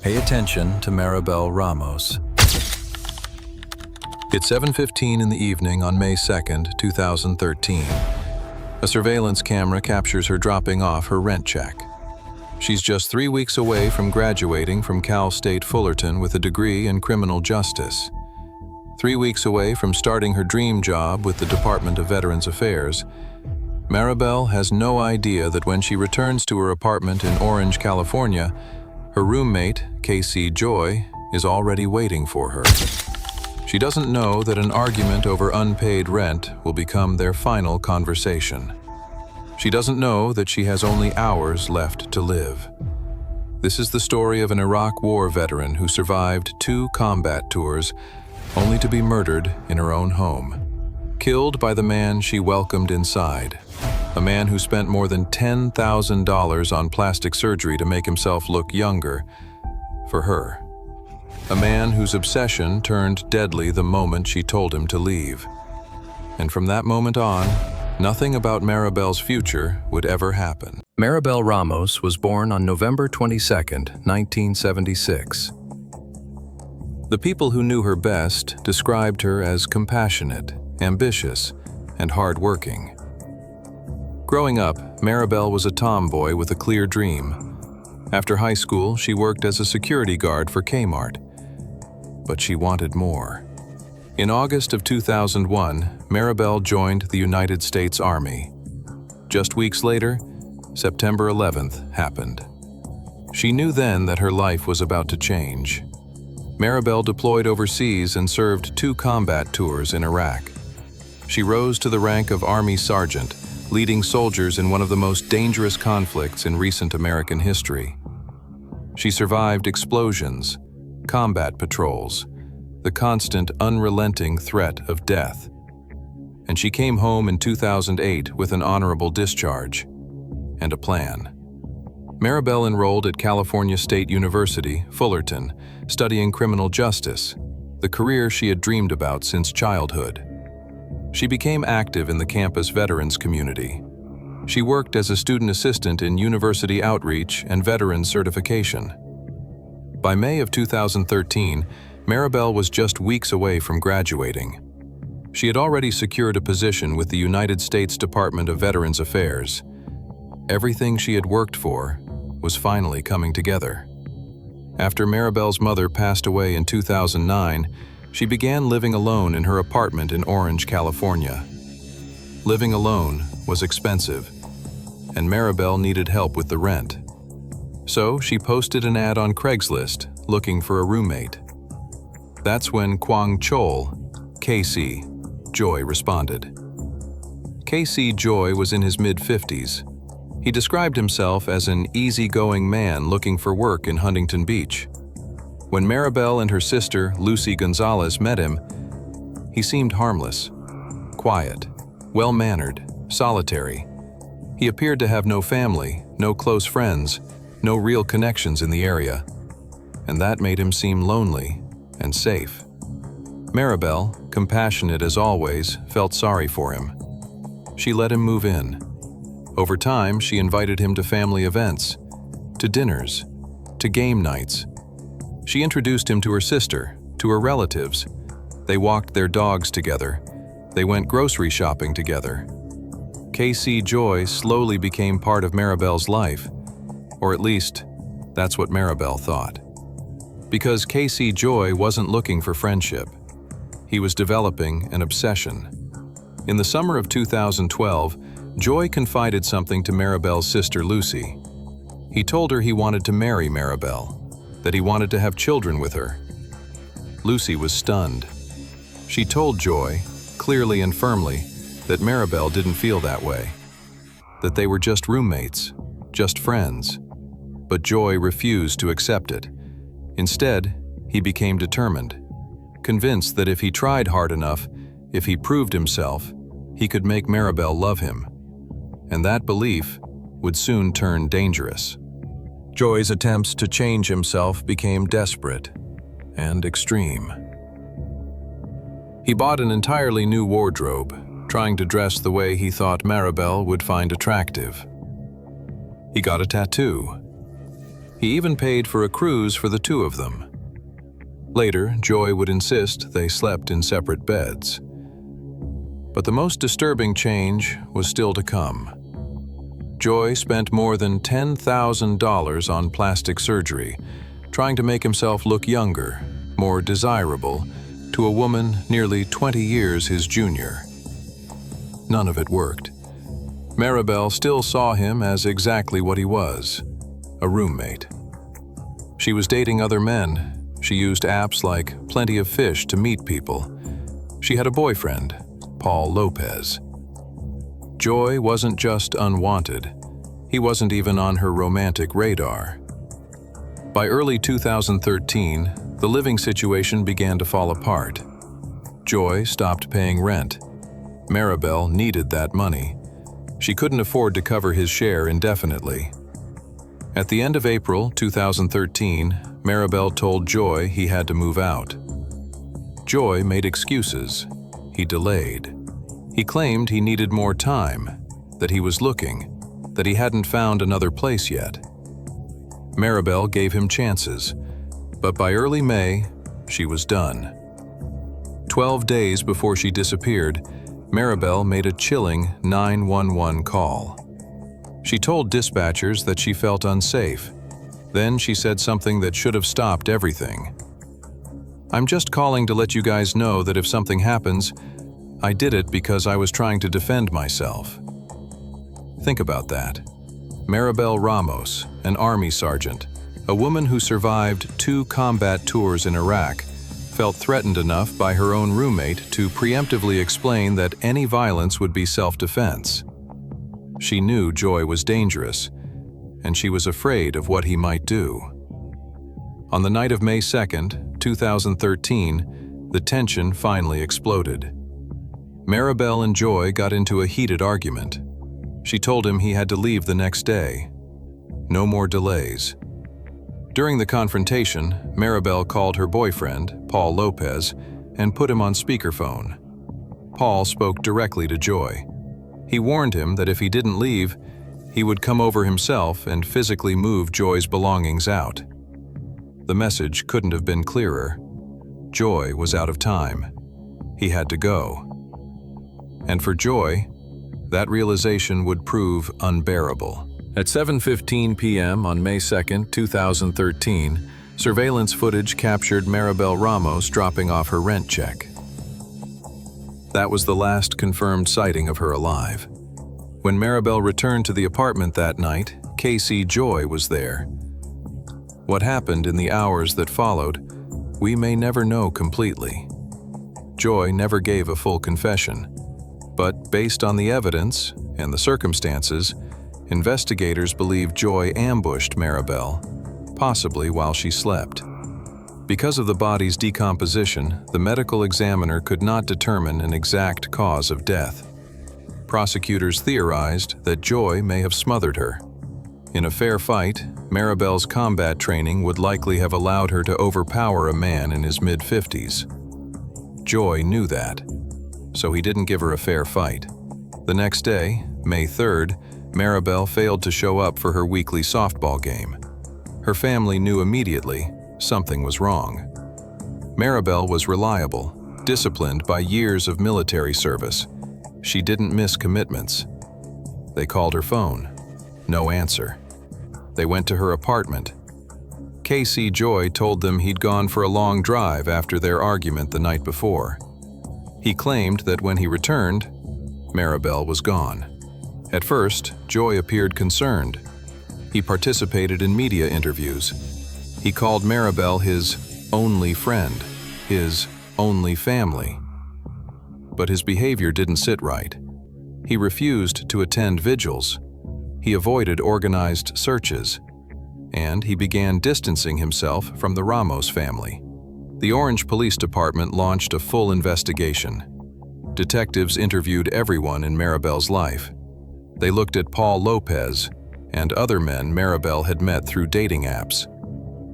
Pay attention to Maribel Ramos. It's 7:15 in the evening on May 2nd, 2013. A surveillance camera captures her dropping off her rent check. She's just 3 weeks away from graduating from Cal State Fullerton with a degree in criminal justice. 3 weeks away from starting her dream job with the Department of Veterans Affairs, Maribel has no idea that when she returns to her apartment in Orange, California, her roommate, Casey Joy, is already waiting for her. She doesn't know that an argument over unpaid rent will become their final conversation. She doesn't know that she has only hours left to live. This is the story of an Iraq War veteran who survived 2 combat tours only to be murdered in her own home. Killed by the man she welcomed inside. A man who spent more than $10,000 on plastic surgery to make himself look younger for her. A man whose obsession turned deadly the moment she told him to leave. And from that moment on, nothing about Maribel's future would ever happen. Maribel Ramos was born on November 22, 1976. The people who knew her best described her as compassionate, ambitious, and hardworking. Growing up, Maribel was a tomboy with a clear dream. After high school, she worked as a security guard for Kmart. But she wanted more. In August of 2001, Maribel joined the United States Army. Just weeks later, September 11th happened. She knew then that her life was about to change. Maribel deployed overseas and served 2 combat tours in Iraq. She rose to the rank of Army Sergeant, leading soldiers in one of the most dangerous conflicts in recent American history. She survived explosions, combat patrols, the constant, unrelenting threat of death. And she came home in 2008 with an honorable discharge and a plan. Maribel enrolled at California State University, Fullerton, studying criminal justice, the career she had dreamed about since childhood. She became active in the campus veterans community. She worked as a student assistant in university outreach and veterans certification. By May of 2013, Maribel was just weeks away from graduating. She had already secured a position with the United States Department of Veterans Affairs. Everything she had worked for was finally coming together. After Maribel's mother passed away in 2009, she began living alone in her apartment in Orange, California. Living alone was expensive, and Maribel needed help with the rent. So she posted an ad on Craigslist looking for a roommate. That's when Kwang Chol, Casey Joy, responded. Casey Joy was in his mid-50s. He described himself as an easygoing man looking for work in Huntington Beach. When Maribel and her sister, Lucy Gonzalez, met him, he seemed harmless, quiet, well-mannered, solitary. He appeared to have no family, no close friends, no real connections in the area, and that made him seem lonely and safe. Maribel, compassionate as always, felt sorry for him. She let him move in. Over time, she invited him to family events, to dinners, to game nights. She introduced him to her sister, to her relatives. They walked their dogs together. They went grocery shopping together. Casey Joy slowly became part of Maribel's life, or at least, that's what Maribel thought. Because Casey Joy wasn't looking for friendship. He was developing an obsession. In the summer of 2012, Joy confided something to Maribel's sister Lucy. He told her he wanted to marry Maribel, that he wanted to have children with her. Lucy was stunned. She told Joy, clearly and firmly, that Maribel didn't feel that way, that they were just roommates, just friends. But Joy refused to accept it. Instead, he became determined, convinced that if he tried hard enough, if he proved himself, he could make Maribel love him. And that belief would soon turn dangerous. Joy's attempts to change himself became desperate and extreme. He bought an entirely new wardrobe, trying to dress the way he thought Maribel would find attractive. He got a tattoo. He even paid for a cruise for the two of them. Later, Joy would insist they slept in separate beds. But the most disturbing change was still to come. Joy spent more than $10,000 on plastic surgery, trying to make himself look younger, more desirable, to a woman nearly 20 years his junior. None of it worked. Maribel still saw him as exactly what he was, a roommate. She was dating other men. She used apps like Plenty of Fish to meet people. She had a boyfriend, Paul Lopez. Joy wasn't just unwanted. He wasn't even on her romantic radar. By early 2013, the living situation began to fall apart. Joy stopped paying rent. Maribel needed that money. She couldn't afford to cover his share indefinitely. At the end of April 2013, Maribel told Joy he had to move out. Joy made excuses. He delayed. He claimed he needed more time, that he was looking, that he hadn't found another place yet. Maribel gave him chances, but by early May, she was done. 12 days before she disappeared, Maribel made a chilling 911 call. She told dispatchers that she felt unsafe. Then she said something that should have stopped everything. "I'm just calling to let you guys know that if something happens, I did it because I was trying to defend myself." Think about that. Maribel Ramos, an Army sergeant, a woman who survived 2 combat tours in Iraq, felt threatened enough by her own roommate to preemptively explain that any violence would be self-defense. She knew Joy was dangerous, and she was afraid of what he might do. On the night of May 2nd, 2013, the tension finally exploded. Maribel and Joy got into a heated argument. She told him he had to leave the next day. No more delays. During the confrontation, Maribel called her boyfriend, Paul Lopez, and put him on speakerphone. Paul spoke directly to Joy. He warned him that if he didn't leave, he would come over himself and physically move Joy's belongings out. The message couldn't have been clearer. Joy was out of time. He had to go. And for Joy, that realization would prove unbearable. At 7:15 p.m. on May 2nd, 2013, surveillance footage captured Maribel Ramos dropping off her rent check. That was the last confirmed sighting of her alive. When Maribel returned to the apartment that night, Casey Joy was there. What happened in the hours that followed, we may never know completely. Joy never gave a full confession, but based on the evidence and the circumstances, investigators believe Joy ambushed Maribel, possibly while she slept. Because of the body's decomposition, the medical examiner could not determine an exact cause of death. Prosecutors theorized that Joy may have smothered her. In a fair fight, Maribel's combat training would likely have allowed her to overpower a man in his mid-50s. Joy knew that, so he didn't give her a fair fight. The next day, May 3rd, Maribel failed to show up for her weekly softball game. Her family knew immediately something was wrong. Maribel was reliable, disciplined by years of military service. She didn't miss commitments. They called her phone. No answer. They went to her apartment. Casey Joy told them he'd gone for a long drive after their argument the night before. He claimed that when he returned, Maribel was gone. At first, Joy appeared concerned. He participated in media interviews. He called Maribel his only friend, his only family. But his behavior didn't sit right. He refused to attend vigils. He avoided organized searches. And he began distancing himself from the Ramos family. The Orange Police Department launched a full investigation. Detectives interviewed everyone in Maribel's life. They looked at Paul Lopez and other men Maribel had met through dating apps.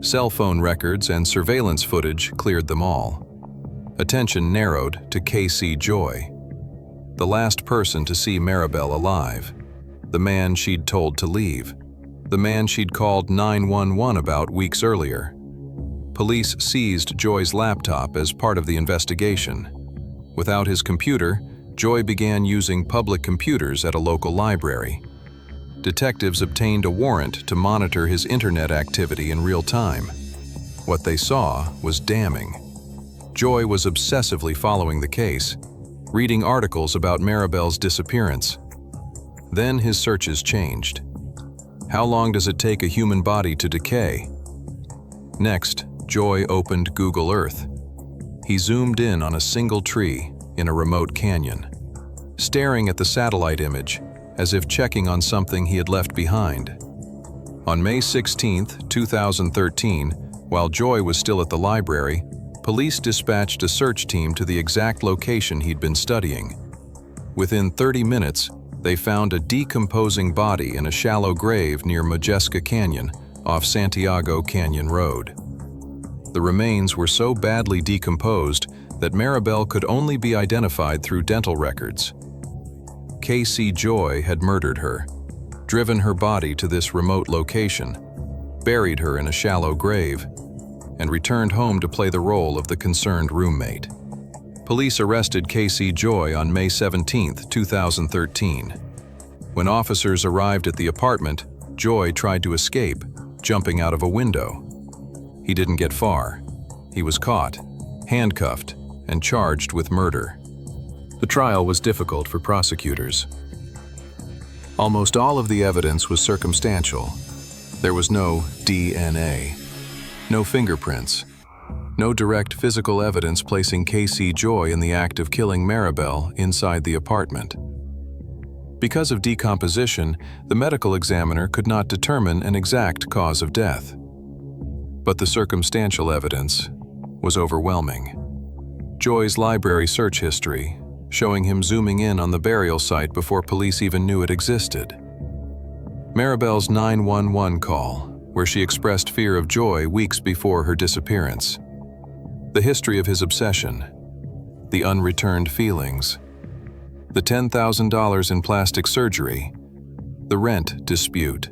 Cell phone records and surveillance footage cleared them all. Attention narrowed to Casey Joy, the last person to see Maribel alive, the man she'd told to leave, the man she'd called 911 about weeks earlier. Police seized Joy's laptop as part of the investigation. Without his computer, Joy began using public computers at a local library. Detectives obtained a warrant to monitor his internet activity in real time. What they saw was damning. Joy was obsessively following the case, reading articles about Maribel's disappearance. Then his searches changed. How long does it take a human body to decay? Next, Joy opened Google Earth. He zoomed in on a single tree in a remote canyon, staring at the satellite image as if checking on something he had left behind. On May 16, 2013, while Joy was still at the library, police dispatched a search team to the exact location he'd been studying. Within 30 minutes, they found a decomposing body in a shallow grave near Modjeska Canyon off Santiago Canyon Road. The remains were so badly decomposed that Maribel could only be identified through dental records. Casey Joy had murdered her, driven her body to this remote location, buried her in a shallow grave, and returned home to play the role of the concerned roommate. Police arrested Casey Joy on May 17, 2013. When officers arrived at the apartment, Joy tried to escape, jumping out of a window. He didn't get far. He was caught, handcuffed, and charged with murder. The trial was difficult for prosecutors. Almost all of the evidence was circumstantial. There was no DNA, no fingerprints, no direct physical evidence placing Casey Joy in the act of killing Maribel inside the apartment. Because of decomposition, the medical examiner could not determine an exact cause of death. But the circumstantial evidence was overwhelming. Joy's library search history, showing him zooming in on the burial site before police even knew it existed. Maribel's 911 call, where she expressed fear of Joy weeks before her disappearance. The history of his obsession, the unreturned feelings, the $10,000 in plastic surgery, the rent dispute,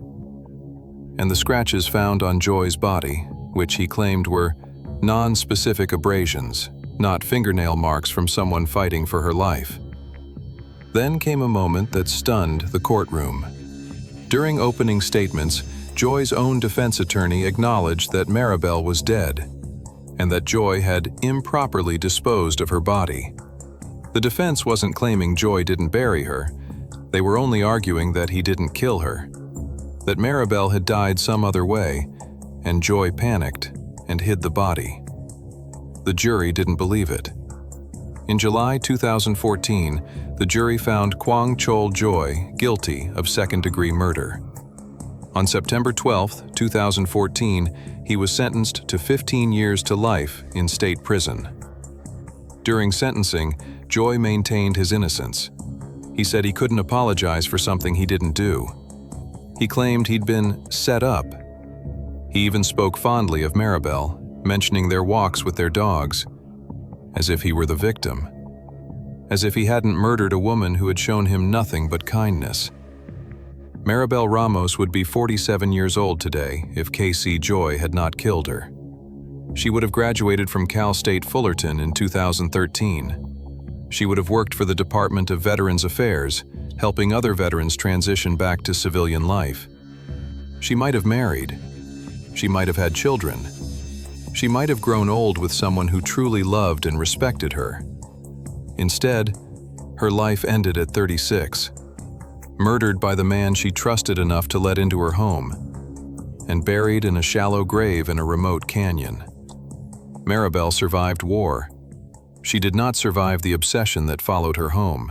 and the scratches found on Joy's body, which he claimed were non-specific abrasions, not fingernail marks from someone fighting for her life. Then came a moment that stunned the courtroom. During opening statements, Joy's own defense attorney acknowledged that Maribel was dead, and that Joy had improperly disposed of her body. The defense wasn't claiming Joy didn't bury her. They were only arguing that he didn't kill her, that Maribel had died some other way, and Joy panicked and hid the body. The jury didn't believe it. In July 2014, the jury found Kwang Chol Joy guilty of second-degree murder. On September 12, 2014, he was sentenced to 15 years to life in state prison. During sentencing, Joy maintained his innocence. He said he couldn't apologize for something he didn't do. He claimed he'd been set up. He even spoke fondly of Maribel, mentioning their walks with their dogs, as if he were the victim, as if he hadn't murdered a woman who had shown him nothing but kindness. Maribel Ramos would be 47 years old today if Casey Joy had not killed her. She would have graduated from Cal State Fullerton in 2013. She would have worked for the Department of Veterans Affairs, helping other veterans transition back to civilian life. She might have married. She might have had children. She might have grown old with someone who truly loved and respected her. Instead, her life ended at 36, murdered by the man she trusted enough to let into her home, and buried in a shallow grave in a remote canyon. Maribel survived war. She did not survive the obsession that followed her home.